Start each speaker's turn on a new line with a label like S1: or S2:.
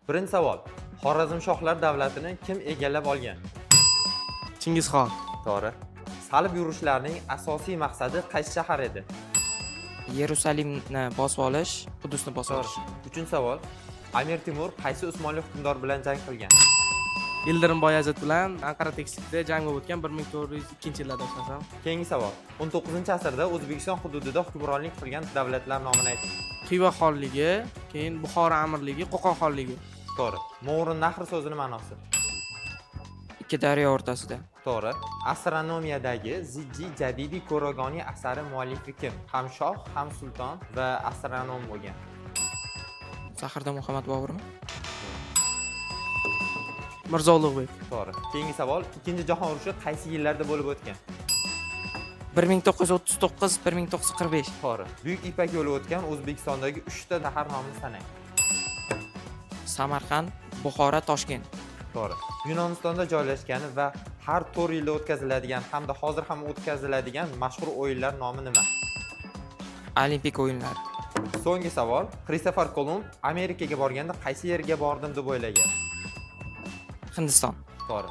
S1: Birinchi savol. Xorazmshohlar davlatini kim egallab olgan?
S2: Chingizxon.
S1: To'g'ri. Salib yurishlarning asosiy maqsadi qaysi shahar edi?
S2: Yerusalimni bosib olish, Qudusni bosib
S1: To'g'ri.
S2: olish.
S1: Uchinchi savol. Amir Temur qaysi Usmonli hukmdor bilan jang qilgan?
S2: Yildirim Boyazid bilan Anqara tekislikda jang bo'lib o'tgan 1402-yillarda emasam.
S1: Keyingi savol. 19-asrda O'zbekiston hududida hukmronlik qilgan davlatlar nomini ayting.
S2: Xiva xonligi, keyin Buxoro amirligi, Qo'qon xonligi.
S1: To'g'ri. Mo'g'rin nahr so'zining ma'nosi.
S2: Ikki daryo o'rtasida.
S1: To'g'ri. Astronomiyadagi Zijji Jadidi ko'ragoni asari muallifi kim? Ham shoh, ham sulton va astronom bo'lgan.
S2: Saxirda Muhammad Boburmi? Mirzo Ulug'bek.
S1: To'g'ri. Keyingi savol. Ikkinchi jahon urushi qaysi yillarda bo'lib o'tgan?
S2: 1939, 1945.
S1: To'g'ri. Buyuk Ipak yo'li o'tgan O'zbekistondagi 3 ta shahar nomini sanang.
S2: Samarqand, Buxoro, Toshkent.
S1: To'g'ri. Yunonistonda joylashgan va har 4 yilda o'tkaziladigan hamda hozir ham o'tkaziladigan mashhur o'yinlar nomi nima?
S2: Olimpik o'yinlari.
S1: So'nggi savol. Kristofer Kolumb Amerikaga borganda qaysi yerga bordim deb o'ylagan?
S2: Hindiston.
S1: To'g'ri.